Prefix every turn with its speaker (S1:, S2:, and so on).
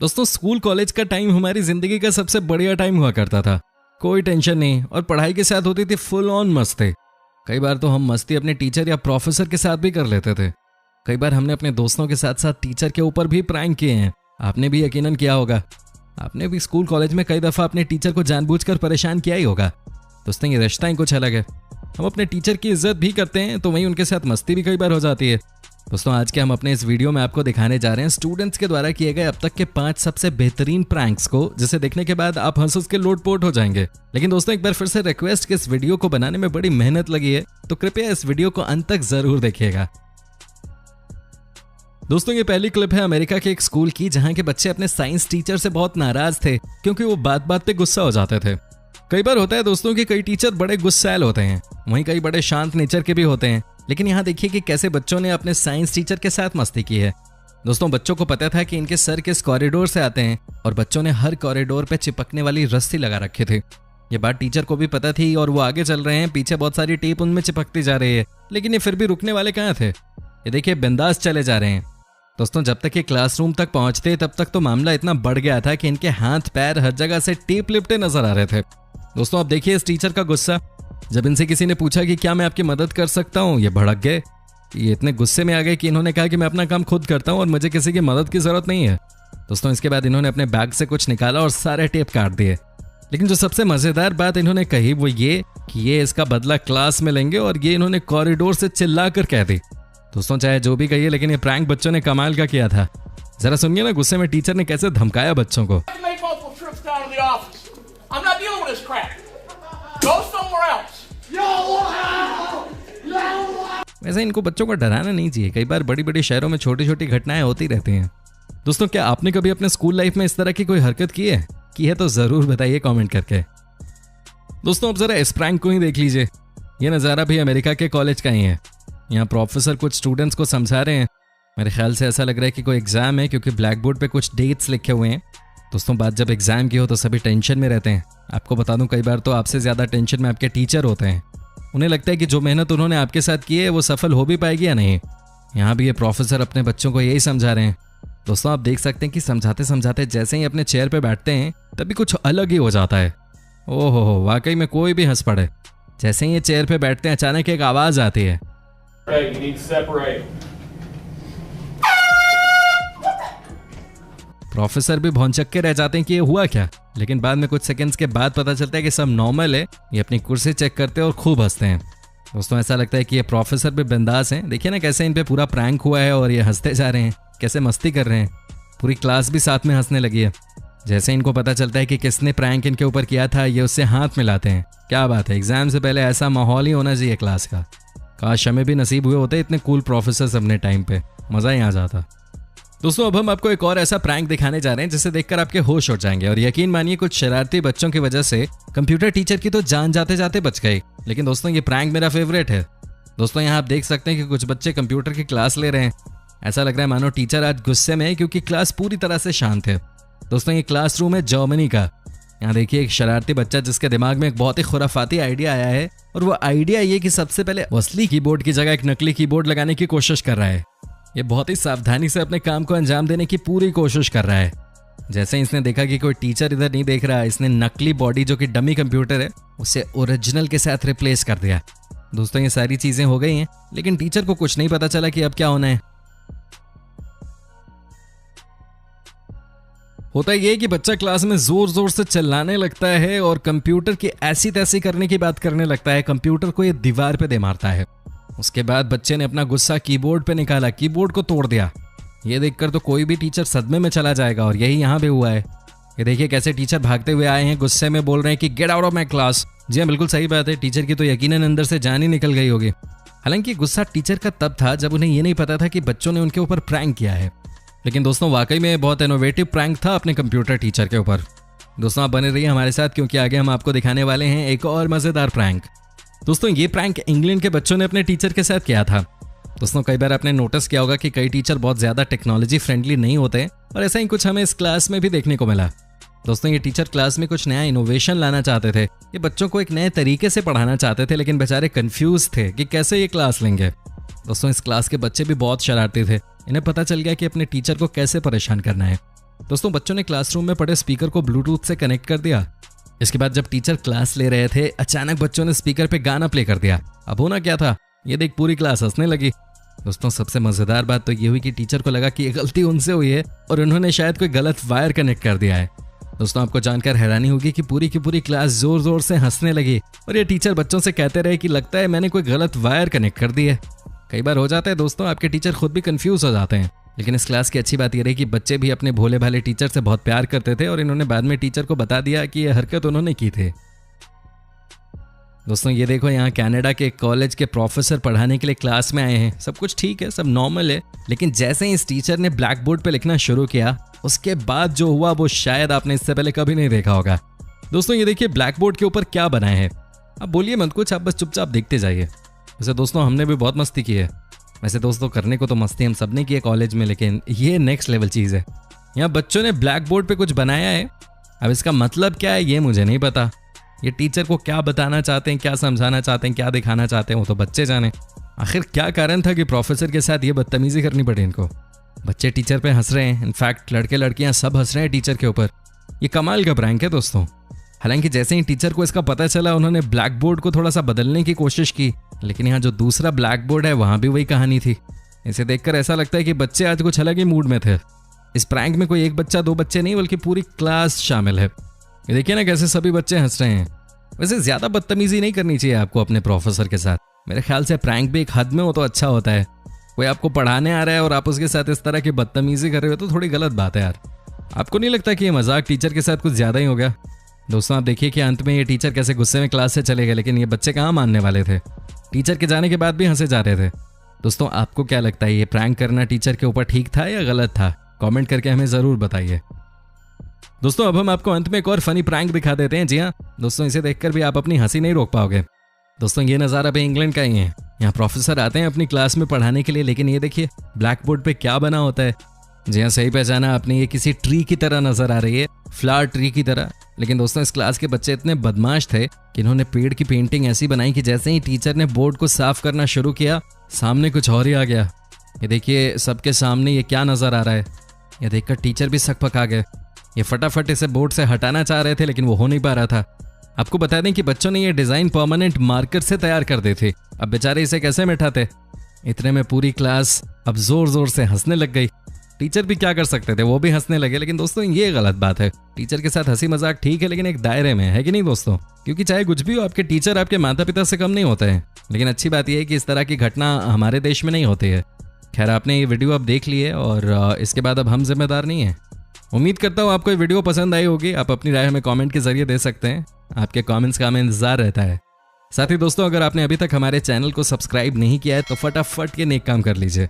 S1: दोस्तों school college का time हमारी जिंदगी का सबसे बढ़िया टाइम हुआ करता था। कोई टेंशन नहीं और पढ़ाई के साथ होती थी फुल ऑन मस्ती। कई बार तो हम मस्ती अपने टीचर या प्रोफेसर के साथ भी कर लेते थे। कई बार हमने अपने दोस्तों के साथ साथ टीचर के ऊपर भी प्रैंक किए हैं। आपने भी यकीनन किया होगा। आपने भी स्कूल कॉलेज में कई दफ़ा अपने टीचर को जानबूझकर परेशान किया ही होगा। दोस्तों ये रिश्ता ही कुछ अलग है। हम अपने टीचर की इज्जत भी करते हैं तो वहीं उनके साथ मस्ती भी कई बार हो जाती है। दोस्तों आज के हम अपने इस वीडियो में आपको दिखाने जा रहे हैं स्टूडेंट्स के द्वारा किए गए अब तक के 5 सबसे बेहतरीन प्रैंक्स को, जिसे देखने के बाद आप हंस के लोटपोट हो जाएंगे। लेकिन दोस्तों एक बार फिर से रिक्वेस्ट कि इस वीडियो को बनाने में बड़ी मेहनत लगी है, तो कृपया इस वीडियो को अंत तक जरूर देखिएगा। दोस्तों ये पहली क्लिप है अमेरिका के एक स्कूल की, जहां के बच्चे अपने साइंस टीचर से बहुत नाराज थे क्योंकि वो बात बात पे गुस्सा हो जाते थे। कई बार होता है दोस्तों कि कई टीचर बड़े गुस्सैल होते हैं, वहीं कई बड़े शांत नेचर के भी होते हैं। लेकिन यहाँ देखिए कि कैसे बच्चों ने अपने साइंस टीचर के साथ मस्ती की है। दोस्तों बच्चों को पता था कि इनके सर किस कॉरिडोर से आते हैं और बच्चों ने हर कॉरिडोर पे चिपकने वाली रस्सी लगा रखी थी। ये बात टीचर को भी पता थी और वो आगे चल रहे हैं, पीछे बहुत सारी टेप उनमें चिपकती जा रही है, लेकिन ये फिर भी रुकने वाले कहाँ थे। ये देखिए बिंदास चले जा रहे हैं। दोस्तों जब तक ये क्लासरूम तक पहुंचते तब तक तो मामला इतना बढ़ गया था कि इनके हाथ पैर हर जगह से टेप लिपटे नजर आ रहे थे। दोस्तों अब देखिए इस टीचर का गुस्सा। जब इनसे किसी ने पूछा कि क्या मैं आपकी मदद कर सकता हूँ, ये भड़क गए। ये इतने गुस्से में आ गए कि इन्होंने कहा कि मैं अपना काम खुद करता हूँ और मुझे किसी की मदद की जरूरत नहीं है। दोस्तों इसके बाद इन्होंने अपने बैग से कुछ निकाला और सारे टेप काट दिए। लेकिन जो सबसे मजेदार बात इन्होंने कही वो ये कि ये इसका बदला क्लास में लेंगे, और ये इन्होंने कॉरिडोर से चिल्ला कर कह दी। दोस्तों चाहे जो भी कहिए, लेकिन ये प्रैंक बच्चों ने कमाल का किया था। जरा सुनिए ना गुस्से में टीचर ने कैसे धमकाया बच्चों को। वैसे इनको बच्चों को डराना नहीं चाहिए। कई बार बड़ी बड़ी शहरों में छोटी छोटी घटनाएं होती रहती हैं। दोस्तों क्या आपने कभी अपने स्कूल लाइफ में इस तरह की कोई हरकत की है तो जरूर बताइए कमेंट करके। दोस्तों अब जरा इस प्रैंक को ही देख लीजिए। ये नज़ारा भी अमेरिका के कॉलेज का ही है। यहाँ प्रोफेसर कुछ स्टूडेंट्स को समझा रहे हैं। मेरे ख्याल से ऐसा लग रहा है कि कोई एग्जाम है, क्योंकि ब्लैक बोर्ड पे कुछ डेट्स लिखे हुए हैं। दोस्तों बात जब एग्जाम की हो तो सभी टेंशन में रहते हैं। आपको बता दूं कई बार तो आपसे ज़्यादा टेंशन में आपके टीचर होते हैं। उन्हें लगता है कि जो मेहनत उन्होंने आपके साथ की है वो सफल हो भी पाएगी या नहीं। यहाँ भी ये प्रोफेसर अपने बच्चों को यही समझा रहे हैं। दोस्तों आप देख सकते हैं कि समझाते समझाते जैसे ही अपने चेयर पे बैठते हैं तभी कुछ अलग ही हो जाता है। ओहो वाकई में कोई भी हंस पड़े। जैसे ही ये चेयर पे बैठते हैं अचानक एक आवाज़ आती है। प्रोफेसर भी भौंचक्के रह जाते हैं कि ये हुआ क्या, लेकिन बाद में कुछ सेकंड्स के बाद पता चलता है कि सब नॉर्मल है। ये अपनी कुर्सी चेक करते हैं और खूब हंसते हैं। दोस्तों ऐसा लगता है कि ये प्रोफेसर भी बिंदास हैं। देखिए ना कैसे इन पे पूरा प्रैंक हुआ है और ये हंसते जा रहे हैं, कैसे मस्ती कर रहे हैं। पूरी क्लास भी साथ में हंसने लगी है। जैसे इनको पता चलता है कि किसने प्रैंक इनके ऊपर किया था, ये उससे हाथ मिलाते हैं। क्या बात है, एग्जाम से पहले ऐसा माहौल ही होना चाहिए क्लास का। काश हमें भी नसीब हुए होते इतने कूल प्रोफेसर अपने टाइम पे, मज़ा ही आ जाता। दोस्तों अब हम आपको एक और ऐसा प्रैंक दिखाने जा रहे हैं जिसे देखकर आपके होश उड़ जाएंगे। और यकीन मानिए कुछ शरारती बच्चों की वजह से कंप्यूटर टीचर की तो जान जाते जाते बच गई। लेकिन दोस्तों ये प्रैंक मेरा फेवरेट है। दोस्तों यहाँ आप देख सकते हैं कि कुछ बच्चे कंप्यूटर की क्लास ले रहे हैं। ऐसा लग रहा है मानो टीचर आज गुस्से में है, क्योंकि क्लास पूरी तरह से शांत है। दोस्तों ये क्लासरूम है जर्मनी का। यहाँ देखिए एक शरारती बच्चा जिसके दिमाग में एक बहुत ही खुराफाती आइडिया आया है, और वो आइडिया ये कि सबसे पहले असली कीबोर्ड की जगह एक नकली कीबोर्ड लगाने की कोशिश कर रहा है। ये बहुत ही सावधानी से अपने काम को अंजाम देने की पूरी कोशिश कर रहा है। जैसे ही इसने देखा कि कोई टीचर इधर नहीं देख रहा, इसने नकली बॉडी जो कि डमी कंप्यूटर है उसे ओरिजिनल के साथ रिप्लेस कर दिया। दोस्तों ये सारी चीजें हो गई हैं, लेकिन टीचर को कुछ नहीं पता चला कि अब क्या होना है। होता ये कि बच्चा क्लास में जोर जोर से चिल्लाने लगता है और कंप्यूटर की ऐसी तैसी करने की बात करने लगता है। कंप्यूटर को ये दीवार पे दे मारता है। उसके बाद बच्चे ने अपना गुस्सा कीबोर्ड पे निकाला, कीबोर्ड को तोड़ दिया। ये देखकर तो कोई भी टीचर सदमे में चला जाएगा, और यही यहाँ भी हुआ है। ये देखिए कैसे टीचर भागते हुए आए हैं, गुस्से में बोल रहे हैं कि get out of my class. जी हाँ बिल्कुल सही बात है, टीचर की तो यकीनन अंदर से जान ही निकल गई होगी। हालांकि गुस्सा टीचर का तब था जब उन्हें ये नहीं पता था कि बच्चों ने उनके ऊपर प्रैंक किया है। लेकिन दोस्तों वाकई में बहुत इनोवेटिव प्रैंक था अपने कंप्यूटर टीचर के ऊपर। दोस्तों आप बने रहिए हमारे साथ, क्योंकि आगे हम आपको दिखाने वाले हैं एक और मजेदार प्रैंक। दोस्तों ये प्रैंक इंग्लैंड के बच्चों ने अपने टीचर के साथ किया था। दोस्तों कई बार आपने नोटिस किया होगा कि कई टीचर बहुत ज्यादा टेक्नोलॉजी फ्रेंडली नहीं होते, और ऐसा ही कुछ हमें इस क्लास में भी देखने को मिला। दोस्तों ये टीचर क्लास में कुछ नया इनोवेशन लाना चाहते थे। ये बच्चों को एक नए तरीके से पढ़ाना चाहते थे, लेकिन बेचारे कंफ्यूज थे कि कैसे ये क्लास लेंगे। दोस्तों इस क्लास के बच्चे भी बहुत शरारती थे। इन्हें पता चल गया कि अपने टीचर को कैसे परेशान करना है। दोस्तों बच्चों ने क्लासरूम में पड़े स्पीकर को ब्लूटूथ से कनेक्ट कर दिया। इसके बाद जब टीचर क्लास ले रहे थे, अचानक बच्चों ने स्पीकर पे गाना प्ले कर दिया। अब होना क्या था, ये देख पूरी क्लास हंसने लगी। दोस्तों सबसे मजेदार बात तो ये हुई कि टीचर को लगा कि ये गलती उनसे हुई है और उन्होंने शायद कोई गलत वायर कनेक्ट कर दिया है। दोस्तों आपको जानकर हैरानी होगी कि पूरी की पूरी क्लास जोर जोर से हंसने लगी और ये टीचर बच्चों से कहते रहे कि लगता है मैंने कोई गलत वायर कनेक्ट कर दी है। कई बार हो जाता है दोस्तों, आपके टीचर खुद भी कंफ्यूज हो जाते हैं। लेकिन इस क्लास की अच्छी बात यह रही कि बच्चे भी अपने भोले भाले टीचर से बहुत प्यार करते थे और इन्होंने बाद में टीचर को बता दिया कि ये हरकत उन्होंने की थी। दोस्तों ये देखो, यहाँ कनाडा के कॉलेज के प्रोफेसर पढ़ाने के लिए क्लास में आए हैं। सब कुछ ठीक है, सब नॉर्मल है, लेकिन जैसे ही इस टीचर ने ब्लैक बोर्ड पे लिखना शुरू किया, उसके बाद जो हुआ वो शायद आपने इससे पहले कभी नहीं देखा होगा। दोस्तों ये देखिए ब्लैक बोर्ड के ऊपर क्या बनाए हैं। अब बोलिए मत कुछ, आप बस चुपचाप देखते जाइए। वैसे दोस्तों हमने भी बहुत मस्ती की है। वैसे दोस्तों करने को तो मस्ती हम सब ने की है कॉलेज में, लेकिन ये नेक्स्ट लेवल चीज़ है। यहाँ बच्चों ने ब्लैक बोर्ड पे कुछ बनाया है। अब इसका मतलब क्या है ये मुझे नहीं पता। ये टीचर को क्या बताना चाहते हैं, क्या समझाना चाहते हैं, क्या दिखाना चाहते हैं, वो तो बच्चे जाने। आखिर क्या कारण था कि प्रोफेसर के साथ ये बदतमीजी करनी पड़ी इनको। बच्चे टीचर पे हंस रहे हैं, इनफैक्ट लड़के लड़कियां सब हंस रहे हैं टीचर के ऊपर। ये कमाल का प्रैंक है दोस्तों। हालांकि जैसे ही टीचर को इसका पता चला, उन्होंने ब्लैक बोर्ड को थोड़ा सा बदलने की कोशिश की, लेकिन यहाँ जो दूसरा ब्लैक बोर्ड है वहाँ भी वही कहानी थी। इसे देखकर ऐसा लगता है कि बच्चे आज कुछ अलग ही मूड में थे। इस प्रैंक में कोई एक बच्चा दो बच्चे नहीं बल्कि पूरी क्लास शामिल है। ये देखिए ना कैसे सभी बच्चे हंस रहे हैं। वैसे ज्यादा बदतमीजी नहीं करनी चाहिए आपको अपने प्रोफेसर के साथ। मेरे ख्याल से प्रैंक भी एक हद में हो तो अच्छा होता है। कोई आपको पढ़ाने आ रहा है और आप उसके साथ इस तरह की बदतमीजी कर रहे हो तो थोड़ी गलत बात है यार। आपको नहीं लगता कि ये मजाक टीचर के साथ कुछ ज्यादा ही हो गया? दोस्तों आप देखिए कि अंत में ये टीचर कैसे गुस्से में क्लास से चले गए, लेकिन ये बच्चे कहाँ मानने वाले थे। टीचर के जाने के बाद भी हंसे जा रहे थे। दोस्तों आपको क्या लगता है, ये प्रैंक करना टीचर के ऊपर ठीक था या गलत था? कमेंट करके हमें जरूर बताइए। दोस्तों अब हम आपको अंत में एक और फनी प्रैंक दिखा देते हैं। जी हाँ दोस्तों, इसे देखकर भी आप अपनी हंसी नहीं रोक पाओगे। दोस्तों ये नज़ारा भी इंग्लैंड का ही है। यहाँ प्रोफेसर आते हैं अपनी क्लास में पढ़ाने के लिए, लेकिन ये देखिए ब्लैक बोर्ड पे क्या बना होता है। जी हाँ सही पहचाना आपने, ये किसी ट्री की तरह नजर आ रही है, फ्लावर ट्री की तरह। लेकिन दोस्तों इस क्लास के बच्चे इतने बदमाश थे कि इन्होंने पेड़ की पेंटिंग ऐसी बनाई कि जैसे ही टीचर ने बोर्ड को साफ करना शुरू किया, सामने कुछ और ही आ गया। ये देखिए सबके सामने ये क्या नजर आ रहा है। ये देखकर टीचर भी सकपका गए। ये फटाफट इसे बोर्ड से हटाना चाह रहे थे, लेकिन वो हो नहीं पा रहा था। आपको बता दें कि बच्चों ने ये डिजाइन परमानेंट मार्कर से तैयार कर दी थी। अब बेचारे इसे कैसे मिटाते। इतने में पूरी क्लास अब जोर जोर से हंसने लग गई। टीचर भी क्या कर सकते थे, वो भी हंसने लगे। लेकिन दोस्तों ये गलत बात है। टीचर के साथ हंसी मजाक ठीक है, लेकिन एक दायरे में, है कि नहीं दोस्तों? क्योंकि चाहे कुछ भी हो, आपके टीचर आपके माता पिता से कम नहीं होते हैं। लेकिन अच्छी बात यह है कि इस तरह की घटना हमारे देश में नहीं होती है। खैर आपने ये वीडियो अब देख ली है और इसके बाद अब हम जिम्मेदार नहीं हैं। उम्मीद करता हूँ आपको ये वीडियो पसंद आई होगी। आप अपनी राय हमें कमेंट के जरिए दे सकते हैं। आपके कमेंट्स का हमें इंतजार रहता है। साथ ही दोस्तों अगर आपने अभी तक हमारे चैनल को सब्सक्राइब नहीं किया है तो फटाफट ये नेक काम कर लीजिए।